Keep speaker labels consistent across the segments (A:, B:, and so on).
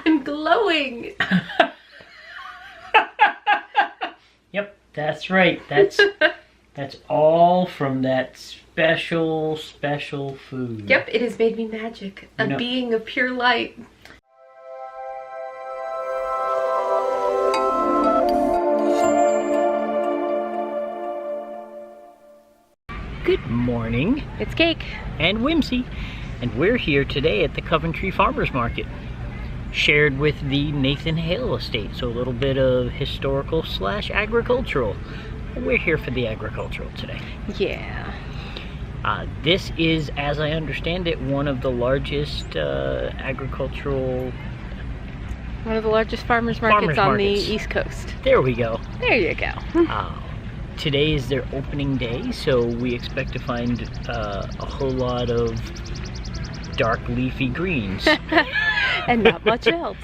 A: I'm glowing.
B: Yep, that's right. That's all from that special food.
A: Yep, it has made me magic. A being of pure light.
B: Good morning.
A: It's Cake.
B: And Whimsy. And we're here today at the Coventry Farmers Market. Shared with the Nathan Hale estate. So a little bit of historical / agricultural. We're here for the agricultural today.
A: Yeah.
B: This is, as I understand it, one of the largest agricultural...
A: One of the largest farmers markets on the East Coast.
B: There we go.
A: There you go.
B: Today is their opening day, so we expect to find a whole lot of dark leafy greens.
A: And not much else.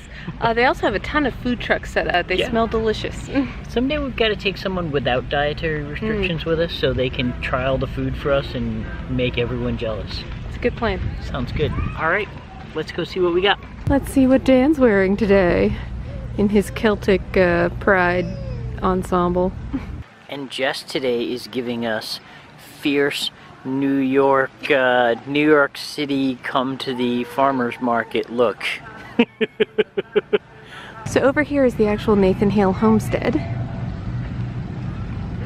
A: They also have a ton of food trucks set up. They smell delicious.
B: Someday we've got to take someone without dietary restrictions with us so they can try all the food for us and make everyone jealous.
A: It's a good plan.
B: Sounds good. All right, let's go see what we got.
A: Let's see what Dan's wearing today in his Celtic pride ensemble.
B: And Jess today is giving us fierce New York City come to the farmers market look.
A: So over here is the actual Nathan Hale homestead.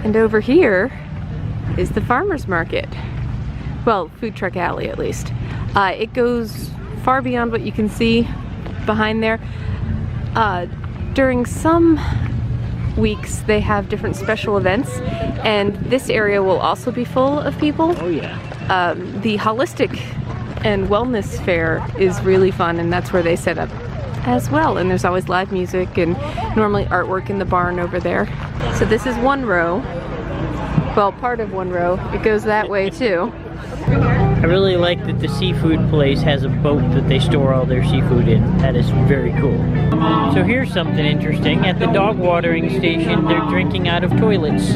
A: And over here is the farmers market. Well, food truck alley at least. It goes far beyond what you can see behind there. During some weeks they have different special events, and this area will also be full of people.
B: Oh yeah.
A: The holistic and wellness fair is really fun, and that's where they set up as well, and there's always live music and normally artwork in the barn over there. So this is one row. Well, part of one row. It goes that way too.
B: I really like that the seafood place has a boat that they store all their seafood in. That is very cool. So here's something interesting. At the dog watering station, they're drinking out of toilets.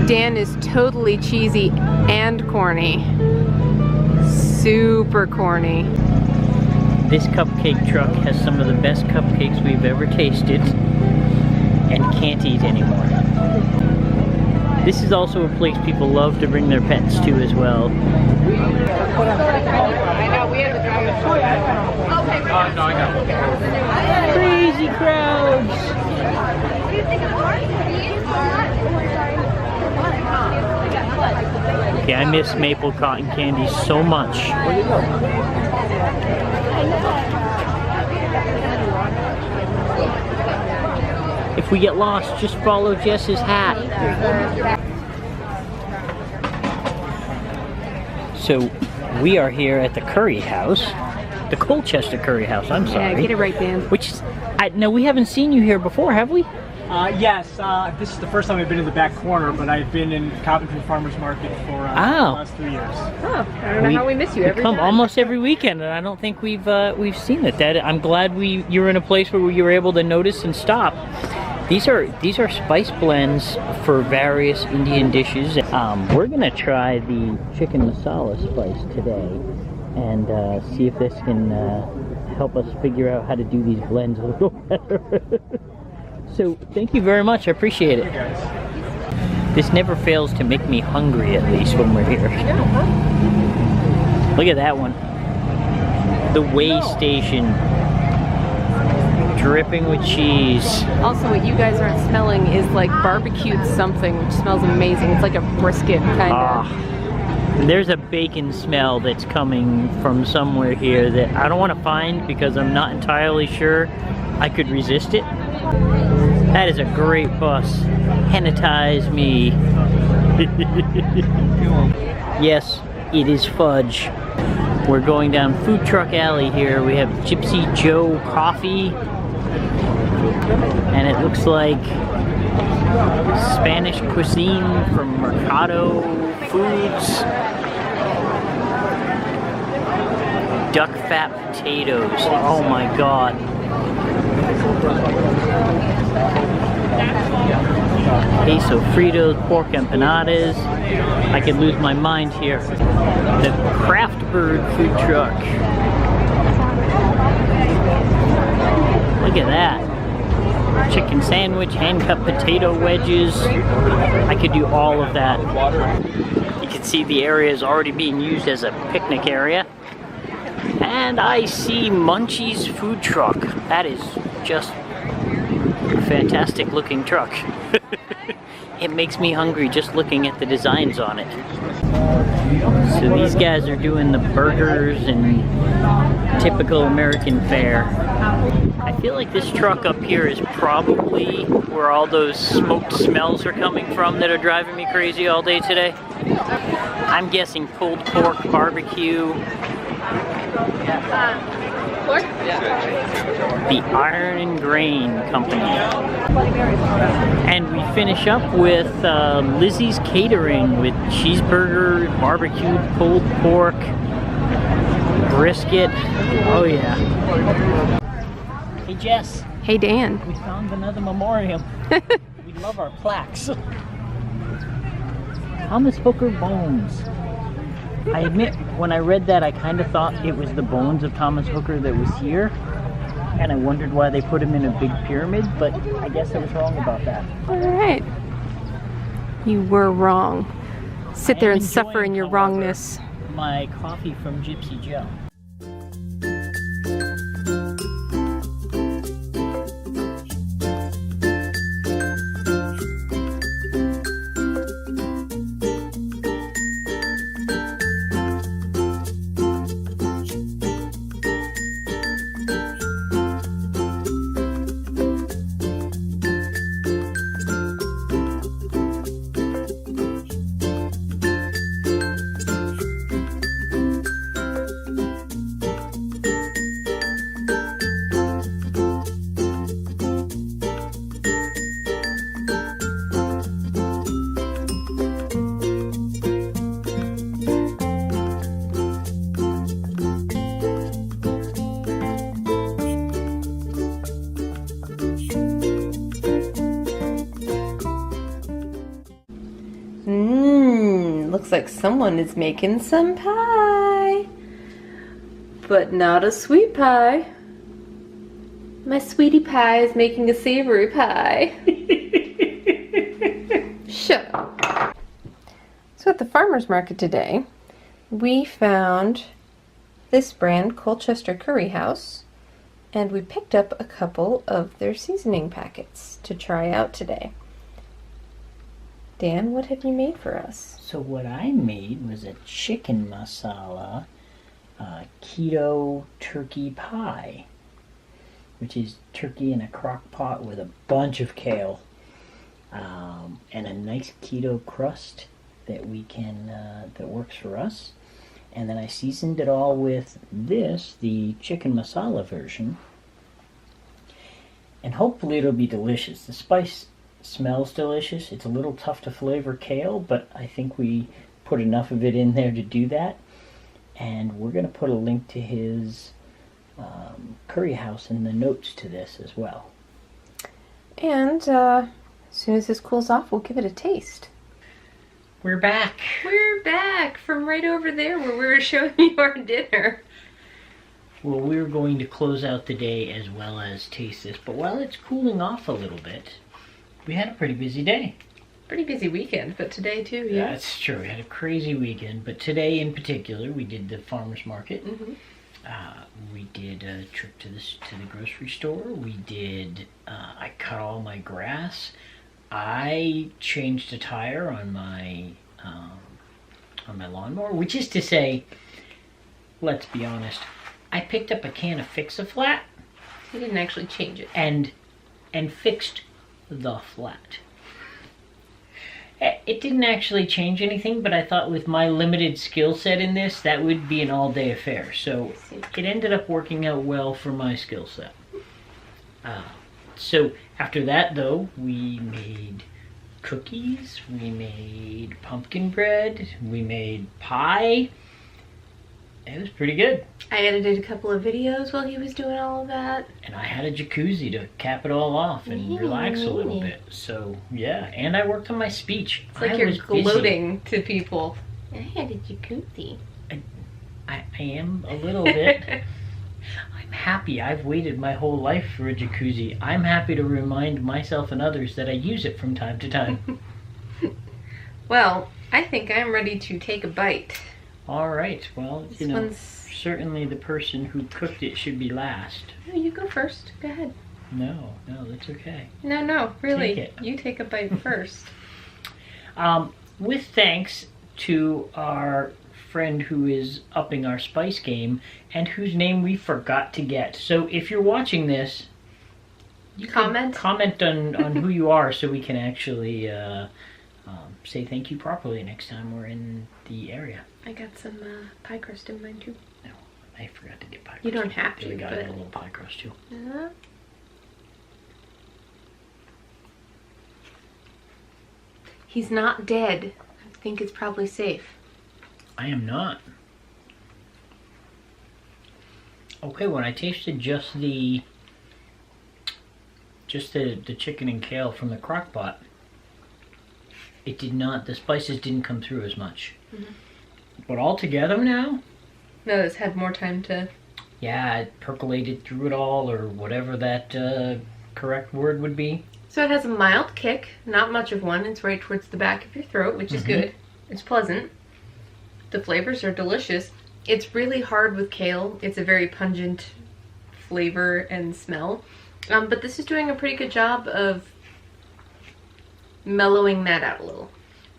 A: Dan is totally cheesy and corny. Super corny.
B: This cupcake truck has some of the best cupcakes we've ever tasted and can't eat anymore. This is also a place people love to bring their pets to as well.
A: I know, we had the drive.
B: Crazy crowds! Okay, I miss maple cotton candy so much. If we get lost, just follow Jess's hat. So, we are here at the Curry House. The Colchester Curry House, I'm sorry.
A: Yeah, get it right, Dan.
B: Which is, no, we haven't seen you here before, have we?
C: Yes, this is the first time I've been in the back corner, but I've been in Coventry Farmers Market for the last 3 years.
A: Oh, I don't know how we miss you every
B: time. We come almost every weekend, and I don't think we've seen it. I'm glad you're in a place where you were able to notice and stop. These are spice blends for various Indian dishes. We're gonna try the chicken masala spice today, and see if this can help us figure out how to do these blends a little better. So, thank you very much. I appreciate it. This never fails to make me hungry, at least when we're here. Look at that one. The way station. Dripping with cheese.
A: Also, what you guys aren't smelling is like barbecued something, which smells amazing. It's like a brisket, kind of.
B: There's a bacon smell that's coming from somewhere here that I don't want to find because I'm not entirely sure I could resist it. That is a great bus. Hypnotize me. Yes, it is fudge. We're going down Food Truck Alley here. We have Gypsy Joe Coffee. And it looks like Spanish cuisine from Mercado Foods. Duck fat potatoes. Oh my god. Queso Fritos, pork empanadas. I could lose my mind here. The Craft Bird food truck. chicken sandwich, hand-cut potato wedges. I could do all of that. You can see the area is already being used as a picnic area. And I see Munchie's food truck. That is just a fantastic looking truck. It makes me hungry just looking at the designs on it. So these guys are doing the burgers and typical American fare. I feel like this truck up here is probably where all those smoked smells are coming from that are driving me crazy all day today. I'm guessing pulled pork, barbecue.
A: Pork?
B: The Iron and Grain Company. And we finish up with Lizzie's Catering with cheeseburger, barbecued pulled pork, brisket. Oh yeah. Hey Jess.
A: Hey Dan.
B: We found another memoriam. We love our plaques. Thomas Hooker bones. I admit, when I read that, I kind of thought it was the bones of Thomas Hooker that was here, and I wondered why they put him in a big pyramid, but I guess I was wrong about that.
A: All right. You were wrong. Sit there and suffer in your wrongness.
B: My coffee from Gypsy Joe.
A: Looks like someone is making some pie. But not a sweet pie. My sweetie pie is making a savory pie. Shut up. So at the farmer's market today, we found this brand, Colchester Curry House, and we picked up a couple of their seasoning packets to try out today. Dan, what have you made for us?
B: So what I made was a chicken masala keto turkey pie, which is turkey in a crock pot with a bunch of kale and a nice keto crust that we can that works for us. And then I seasoned it all with this, the chicken masala version, and hopefully it'll be delicious. The spice smells delicious. It's a little tough to flavor kale, but I think we put enough of it in there to do that. And we're going to put a link to his curry house in the notes to this as well.
A: And as soon as this cools off, we'll give it a taste.
B: We're back.
A: We're back from right over there where we were showing you our dinner.
B: Well, we're going to close out the day as well as taste this, but while it's cooling off a little bit, we had a pretty busy day.
A: Pretty busy weekend, but today too, yeah.
B: That's true. We had a crazy weekend, but today in particular, we did the farmer's market.
A: Mm-hmm.
B: We did a trip to the grocery store. We did. I cut all my grass. I changed a tire on my lawnmower, which is to say, let's be honest, I picked up a can of Fix-A-Flat.
A: He didn't actually change it.
B: And fixed the flat. It didn't actually change anything, but I thought with my limited skill set in this, that would be an all-day affair. So it ended up working out well for my skill set. So after that, though, we made cookies, we made pumpkin bread, we made pie. It was pretty good.
A: I edited a couple of videos while he was doing all of that.
B: And I had a jacuzzi to cap it all off and relax a little bit. So, yeah. And I worked on my speech.
A: It's like you're gloating to people. I had a jacuzzi.
B: I am a little bit. I'm happy. I've waited my whole life for a jacuzzi. I'm happy to remind myself and others that I use it from time to time.
A: Well, I think I'm ready to take a bite.
B: All right. Well,
A: This
B: you know,
A: one's...
B: certainly the person who cooked it should be last.
A: No, you go first. Go ahead.
B: No, that's okay.
A: No, really.
B: Take it.
A: You take a bite first.
B: With thanks to our friend who is upping our spice game and whose name we forgot to get. So if you're watching this, you can comment on who you are so we can actually say thank you properly next time we're in the area.
A: I got some pie crust in mine too.
B: No, I forgot to get pie crust.
A: You don't have to,
B: I got
A: but...
B: a little pie crust too.
A: He's not dead. I think it's probably safe.
B: I am not. Okay, when I tasted just the chicken and kale from the crock pot, it did not, the spices didn't come through as much. Mm-hmm. But all together now,
A: no, it's had more time to...
B: Yeah, it percolated through it all, or whatever that correct word would be.
A: So it has a mild kick, not much of one. It's right towards the back of your throat, which is good. It's pleasant. The flavors are delicious. It's really hard with kale. It's a very pungent flavor and smell. But this is doing a pretty good job of mellowing that out a little.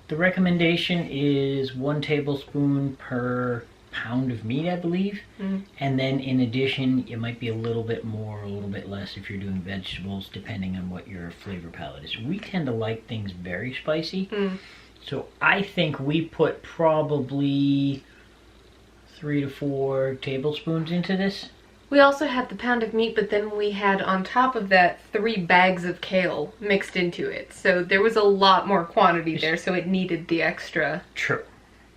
B: The recommendation is 1 tablespoon per pound of meat, I believe. And then in addition, it might be a little bit more, a little bit less if you're doing vegetables, depending on what your flavor palette is. We tend to like things very spicy. So I think we put probably 3 to 4 tablespoons into this.
A: We also had the pound of meat, but then we had on top of that 3 bags of kale mixed into it. So there was a lot more quantity there, so it needed the extra.
B: True.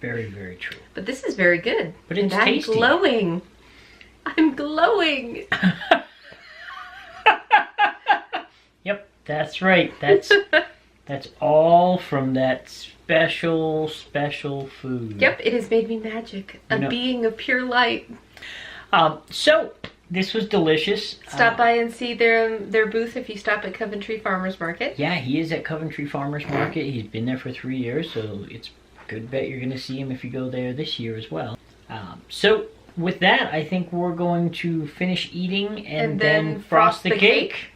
B: Very, very true.
A: But this is very good.
B: But it's
A: and
B: tasty.
A: I'm glowing. I'm glowing.
B: Yep, that's right. That's all from that special food.
A: Yep, it has made me magic. A being of pure light.
B: So this was delicious.
A: Stop by and see their booth if you stop at Coventry Farmers Market.
B: Yeah, he is at Coventry Farmers Market. He's been there for 3 years, so it's a good bet you're going to see him if you go there this year as well. So with that, I think we're going to finish eating and then frost the cake.